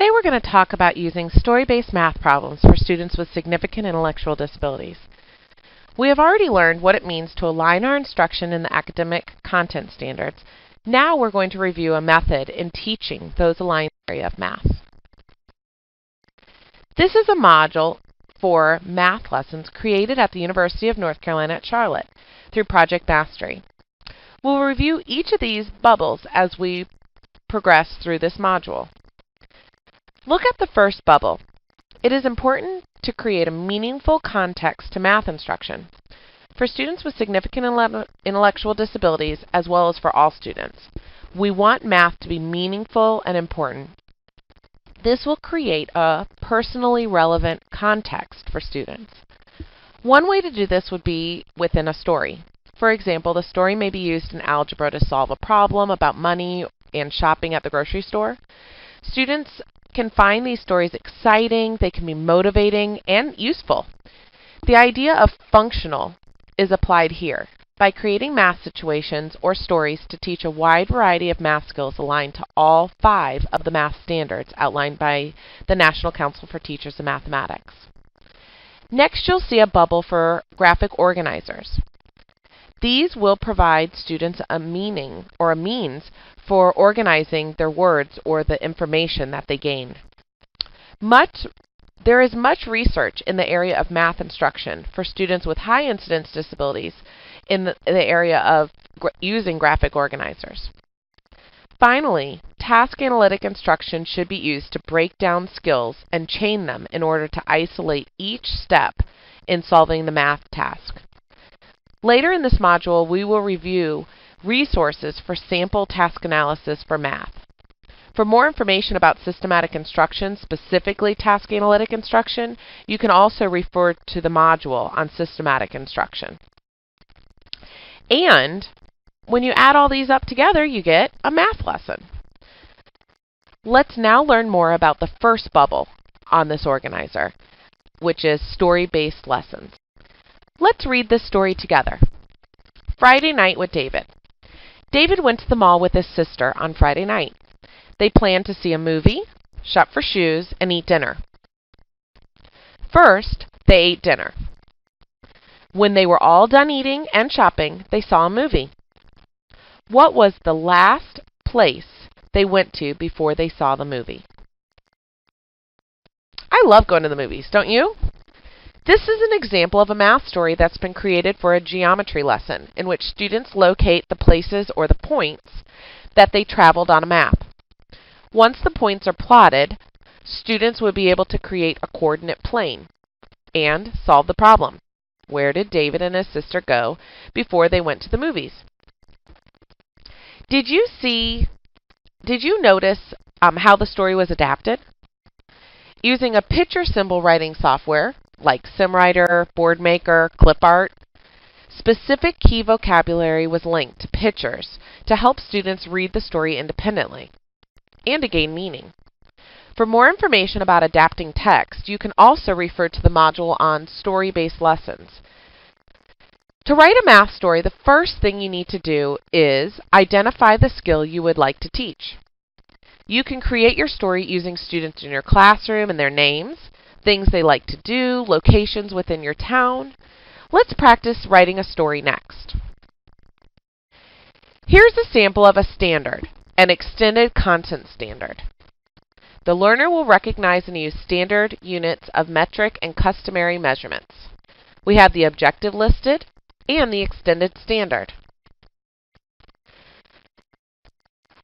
Today we're going to talk about using story-based math problems for students with significant intellectual disabilities. We have already learned what it means to align our instruction in the academic content standards. Now we're going to review a method in teaching those aligned area of math. This is a module for math lessons created at the University of North Carolina at Charlotte through Project Mastery. We'll review each of these bubbles as we progress through this module. Look at the first bubble. It is important to create a meaningful context to math instruction for students with significant intellectual disabilities as well as for all students. We want math to be meaningful and important. This will create a personally relevant context for students. One way to do this would be within a story. For example, the story may be used in algebra to solve a problem about money and shopping at the grocery store. Students can find these stories exciting, they can be motivating, and useful. The idea of functional is applied here by creating math situations or stories to teach a wide variety of math skills aligned to all 5 of the math standards outlined by the National Council for Teachers of Mathematics. Next, you'll see a bubble for graphic organizers. These will provide students a meaning or a means for organizing their words or the information that they gain. There is much research in the area of math instruction for students with high incidence disabilities in the area of using graphic organizers. Finally, task analytic instruction should be used to break down skills and chain them in order to isolate each step in solving the math task. Later in this module, we will review resources for sample task analysis for math. For more information about systematic instruction, specifically task analytic instruction, you can also refer to the module on systematic instruction. And when you add all these up together, you get a math lesson. Let's now learn more about the first bubble on this organizer, which is story-based lessons. Let's read this story together. Friday night with David. David went to the mall with his sister on Friday night. They planned to see a movie, shop for shoes, and eat dinner. First, they ate dinner. When they were all done eating and shopping, they saw a movie. What was the last place they went to before they saw the movie? I love going to the movies, don't you? This is an example of a math story that's been created for a geometry lesson in which students locate the places or the points that they traveled on a map. Once the points are plotted, students would be able to create a coordinate plane and solve the problem. Where did David and his sister go before they went to the movies? Did you notice how the story was adapted? Using a picture symbol writing software like SimWriter, BoardMaker, ClipArt, specific key vocabulary was linked to pictures to help students read the story independently and to gain meaning. For more information about adapting text, you can also refer to the module on story-based lessons. To write a math story, the first thing you need to do is identify the skill you would like to teach. You can create your story using students in your classroom and their names, things they like to do, locations within your town. Let's practice writing a story next. Here's a sample of a standard, an extended content standard. The learner will recognize and use standard units of metric and customary measurements. We have the objective listed and the extended standard.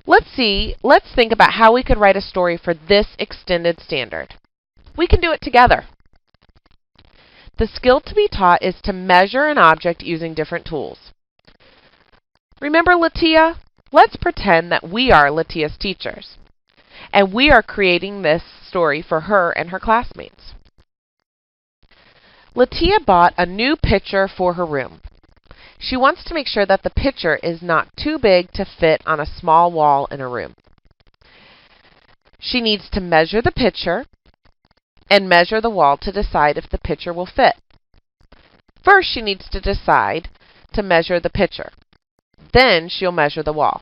Let's think about how we could write a story for this extended standard. We can do it together. The skill to be taught is to measure an object using different tools. Remember Latia? Let's pretend that we are Latia's teachers, and we are creating this story for her and her classmates. Latia bought a new pitcher for her room. She wants to make sure that the pitcher is not too big to fit on a small wall in her room. She needs to measure the pitcher and measure the wall to decide if the pitcher will fit. First, she needs to decide to measure the pitcher. Then she'll measure the wall.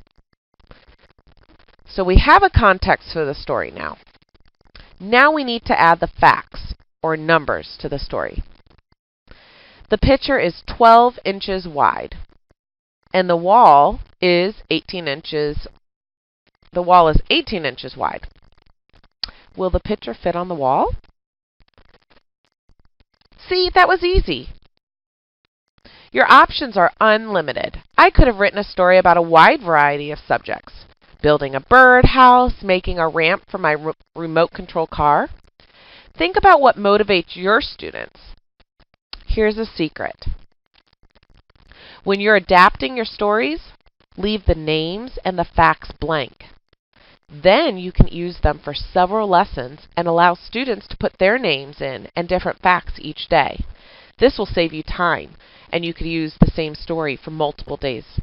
So we have a context for the story now. Now we need to add the facts, or numbers, to the story. The picture is 12 inches wide, and the wall is 18 inches. The wall is 18 inches wide. Will the picture fit on the wall? See, that was easy. Your options are unlimited. I could have written a story about a wide variety of subjects. Building a birdhouse, making a ramp for my remote control car. Think about what motivates your students. Here's a secret. When you're adapting your stories, leave the names and the facts blank. Then you can use them for several lessons and allow students to put their names in and different facts each day. This will save you time, and you could use the same story for multiple days.